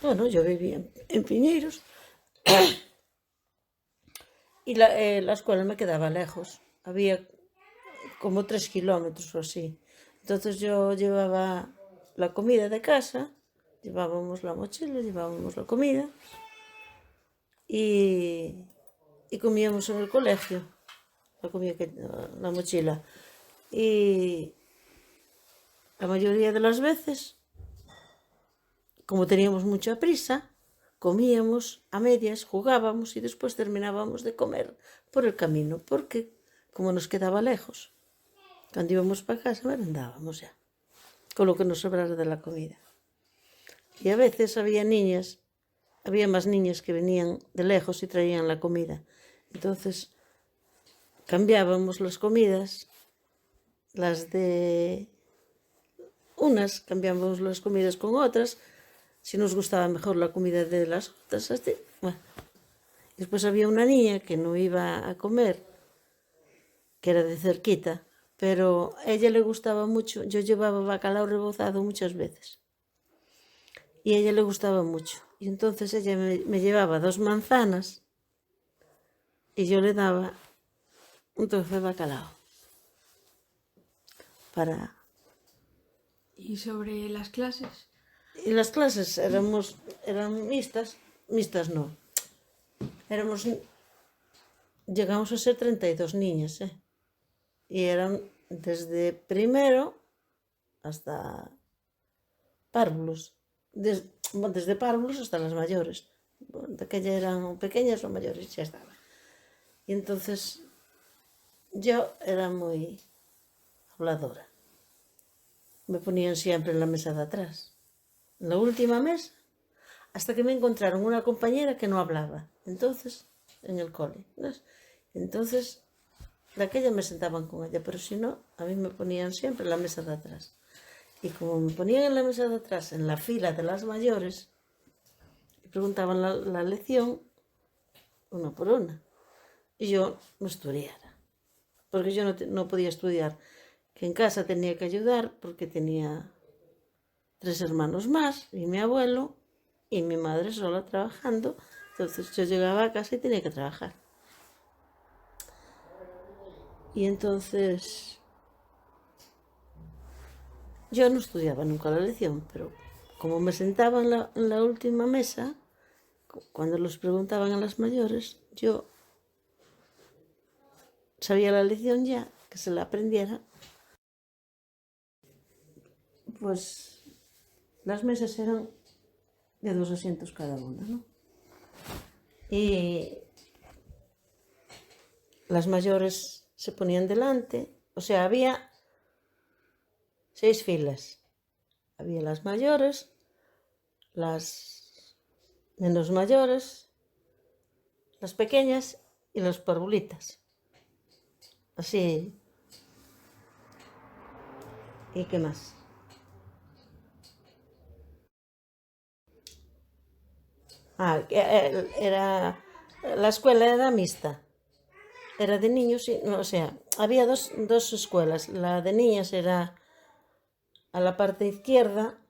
Bueno, yo vivía en Piñeiros y la escuela me quedaba lejos. Había como 3 kilómetros o así. Entonces yo llevaba la comida de casa, llevábamos la mochila, llevábamos la comida y, y comíamos en el colegio, la comida la mochila. Y la mayoría de las veces, como teníamos mucha prisa, comíamos a medias, jugábamos y después terminábamos de comer por el camino, porque como nos quedaba lejos, cuando íbamos para casa merendábamos ya, con lo que nos sobrara de la comida. Y a veces había más niñas que venían de lejos y traían la comida. Entonces cambiábamos las comidas, las de unas, cambiábamos las comidas con otras, si nos gustaba mejor la comida de las otras. Así. Bueno. Después había una niña que no iba a comer, que era de cerquita, pero a ella le gustaba mucho. Yo llevaba bacalao rebozado muchas veces y a ella le gustaba mucho. Y entonces ella me llevaba 2 manzanas y yo le daba un trozo de bacalao para... ¿Y sobre las clases? Y las clases eran mixtas no. Éramos, llegamos a ser 32 niñas, ¿eh? Y eran desde primero hasta párvulos. Desde párvulos hasta las mayores. De que ya eran pequeñas o mayores, ya estaba. Y entonces yo era muy habladora. Me ponían siempre en la mesa de atrás, en la última mesa, hasta que me encontraron una compañera que no hablaba. Entonces, en el cole. Entonces, de aquella me sentaban con ella, pero si no, a mí me ponían siempre en la mesa de atrás. Y como me ponían en la mesa de atrás, en la fila de las mayores, y preguntaban la lección, una por una. Y yo no estudiara, porque yo no podía estudiar, que en casa tenía que ayudar, porque tenía 3 hermanos más, y mi abuelo, y mi madre sola trabajando. Entonces yo llegaba a casa y tenía que trabajar. Y entonces yo no estudiaba nunca la lección, pero como me sentaba en la última mesa, cuando los preguntaban a las mayores, yo sabía la lección ya, que se la aprendiera. Pues las mesas eran de 2 asientos cada una, ¿no? Y las mayores se ponían delante, o sea, había 6 filas. Había las mayores, las menos mayores, las pequeñas y las parvulitas. Así. ¿Y qué más? La escuela era mixta. Era de niños, o sea, había dos escuelas. La de niñas era a la parte izquierda,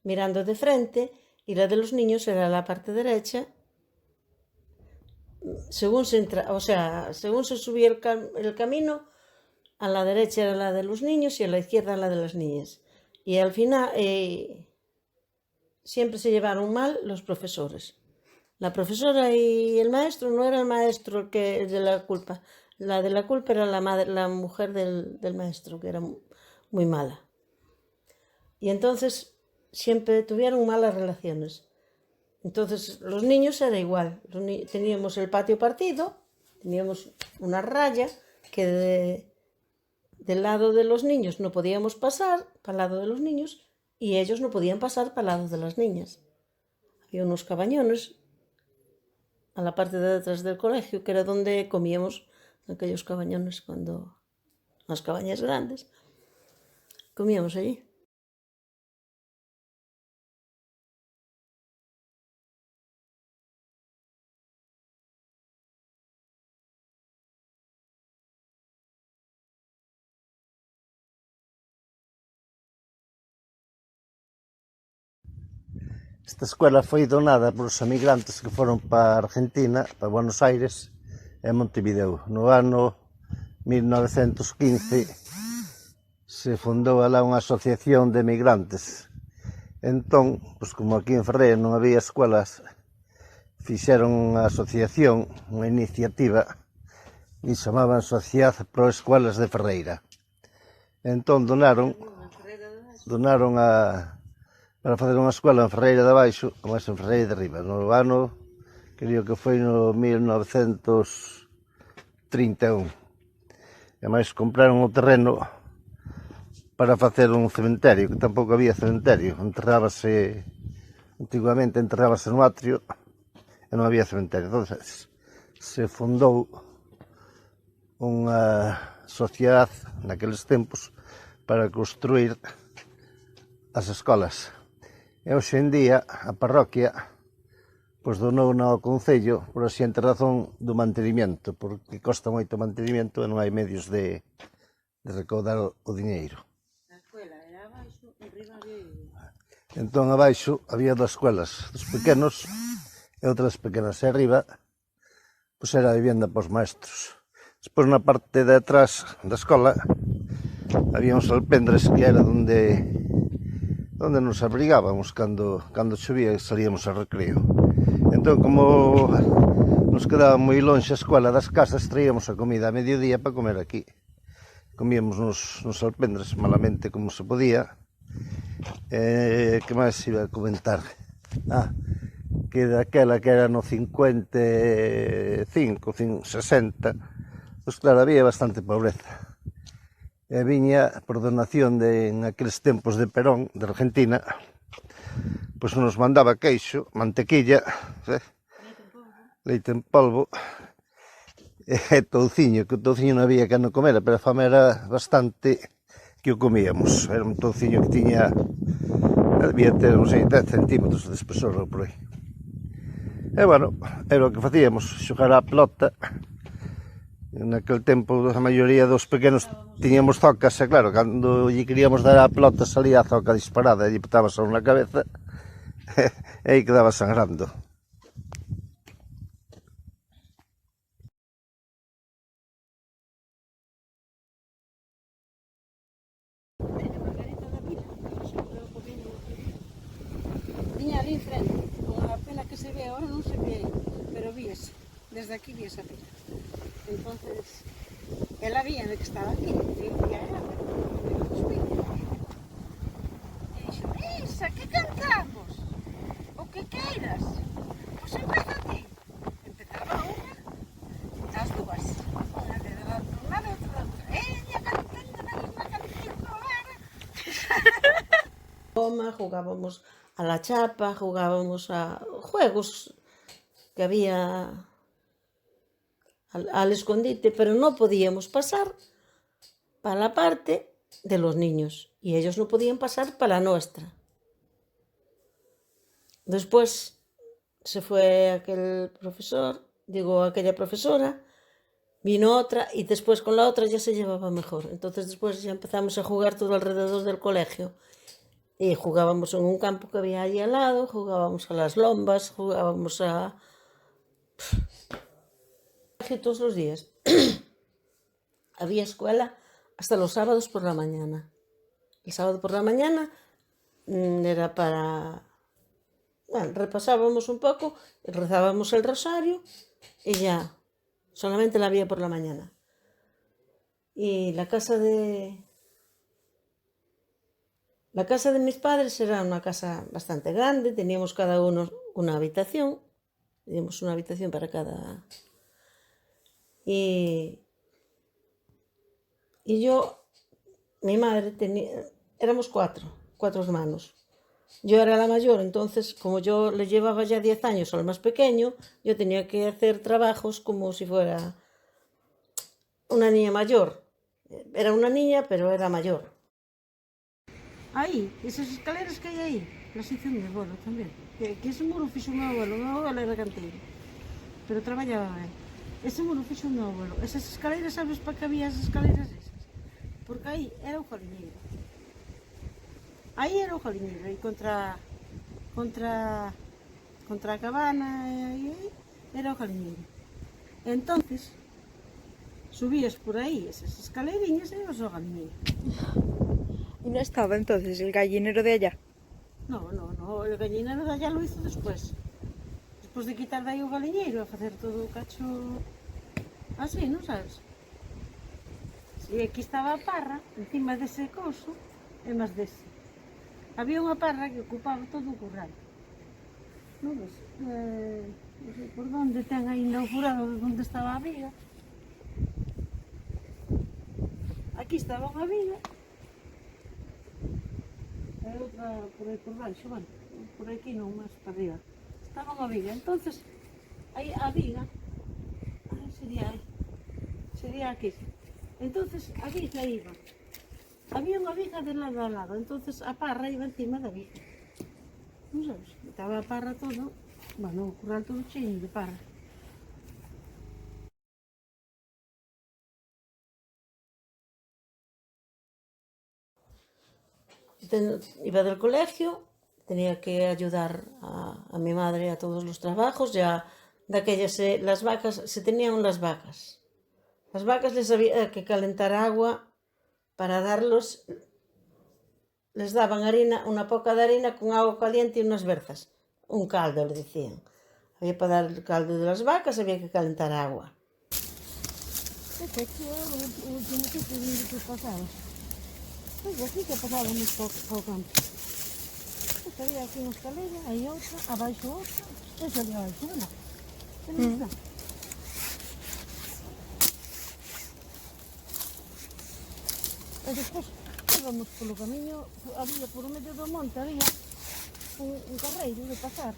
mirando de frente, y la de los niños era a la parte derecha. Según se entra, o sea, según se subía el camino, a la derecha era la de los niños y a la izquierda la de las niñas. Y al final siempre se llevaron mal los profesores. La profesora y el maestro no era el maestro el de la culpa. La de la culpa era la mujer del maestro, que era muy mala. Y entonces siempre tuvieron malas relaciones. Entonces los niños era igual. Teníamos el patio partido, teníamos una raya que del lado de los niños no podíamos pasar para el lado de los niños y ellos no podían pasar para el lado de las niñas. Había unos cabañones a la parte de detrás del colegio, que era donde comíamos en aquellos cabañones, cuando las cabañas grandes, comíamos allí. Esta escuela foi donada por os emigrantes que foron para Argentina, para Buenos Aires e Montevideo. No ano 1915 se fundou alá unha asociación de emigrantes. Entón, pois como aquí en Ferreira non había escuelas, fixeron unha asociación, unha iniciativa, e chamaban Sociedade Pro Escuelas de Ferreira. Entón donaron para facer unha escola en Ferreira de Abaixo e máis en Ferreira de Arriba. No ano, creo que foi no 1931. E máis compraron o terreno para facer un cementerio, que tampouco había cementerio. Antigamente enterrábase no atrio e non había cementerio. Entón, se fundou unha sociedade naqueles tempos para construir as escolas. E hoxe en día a parroquia pois donou ao Concello por a xente razón do mantenimento, porque costa moito o mantenimento e non hai medios de recaudar o diñeiro. A escuela era abaixo, arriba había... Entón abaixo había duas escuelas, dos pequenos e outras pequenas, e arriba pois era a vivenda para os maestros. Despois na parte de atrás da escola había uns alpendres que era onde nos abrigábamos cando chovía e salíamos ao recreo. Entón, como nos quedaba moi lonxe a escola das casas, traíamos a comida a mediodía para comer aquí. Comíamos nos alpendres, malamente como se podía. Que máis iba a comentar? Que daquela que era no 55, 60, pois claro, había bastante pobreza. E viña por donación en aqueles tempos de Perón, de Argentina, pois nos mandaba queixo, mantequilla, leite en polvo e touciño, que o touciño non había que non comera, pero a fama era bastante que o comíamos. Era un touciño que tiña, debía ter uns 10 centímetros de espesor ou por aí. E bueno, era o que facíamos, xogar á pelota. Naquel tempo a maioría dos pequenos tiñamos zocas e claro, cando lle queríamos dar a pelota salía a zoca disparada e lle botabas a unha cabeza e aí quedaba sangrando. Tiña ali enfrente, con a pena que se ve agora non se ve, pero víese, desde aquí víese a pena. Entonces, ela vía de que estaba aquí, eu vía ela, pero non subía. E dixo, Isa, que cantamos? O que queiras? Pois empeza ti. Empezaba unha, as dúas, unha de un lado e outra do outro. Ella cantando na mesma canción do Lara. Jugábamos a la chapa, jugábamos a juegos que había al escondite, pero no podíamos pasar para la parte de los niños y ellos no podían pasar para la nuestra. Después se fue aquel profesor, aquella profesora, vino otra y después con la otra ya se llevaba mejor. Entonces después ya empezamos a jugar todo alrededor del colegio y jugábamos en un campo que había allí al lado, jugábamos a las lombas, jugábamos a... todos los días. Había escuela hasta los sábados por la mañana. El sábado por la mañana era para... Bueno, repasábamos un poco, rezábamos el rosario y ya, solamente la había por la mañana. Y la casa de mis padres era una casa bastante grande, teníamos cada uno una habitación, teníamos una habitación para cada... Y yo, mi madre éramos cuatro hermanos. Yo era la mayor, entonces como yo le llevaba ya 10 años al más pequeño, yo tenía que hacer trabajos como si fuera una niña mayor. Era una niña, pero era mayor. Aí, esas escaleras que hai aí, las hizo mi abuelo tamén. Que ese muro fixo o meu abuelo era canteiro, pero traballaba ben. Ese muro fixo o meu abuelo. Esas escaleiras, sabes para que había as escaleiras esas? Porque aí era o jaliñeiro. Aí era o jaliñeiro, aí contra contra a cabana e aí era o galiñeiro. Entonces, subías por aí esas escaleriñas e ibas ao galiñeiro. ¿Y no estaba entonces el gallinero de allá? No, el gallinero de allá lo hizo despois. Despois de quitar de aí o galiñeiro a facer todo o cacho así, non sabes? E aquí estaba a parra, encima dese coso, e máis dese. Había unha parra que ocupaba todo o curral. Non ves? Non sei por onde ten aí inaugurado onde estaba a viga. Aquí estaba unha viga. E outra por aí por baixo, bueno, por aquí non, máis para arriba. Estaba unha viga, entonces, aí a viga, sería aquí. Entonces, a viga iba. Había unha viga de lado a lado, entonces a parra iba encima da viga. Non sabes? Estaba a parra todo, bueno, o curral todo cheio de parra. Iba del colegio, tenía que ayudar a mi madre a todos los trabajos, ya de aquellas, las vacas, se tenían las vacas. Las vacas les había que calentar agua para darlos, les daban harina, una poca de harina con agua caliente y unas berzas, un caldo le decían. Había para dar el caldo de las vacas, había que calentar agua. Este aquí é o último sitio onde que pasaba. Pois aquí que pasábamos po campo. Pois había aquí unha escalera, aí outra, abaixo outra, e salía abaixo unha. E despois íbamos polo camiño, había por medio do monte, había un carreiro de pasar.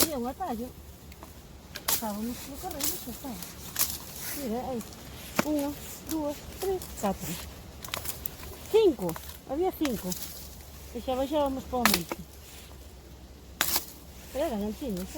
Había un atallo, pasábamos polo carreiro e xa estaba. Mira, aí, 1, 2, 3, 4. 5, había 5. E xa baixábamos para o monte. Pero eran antinos,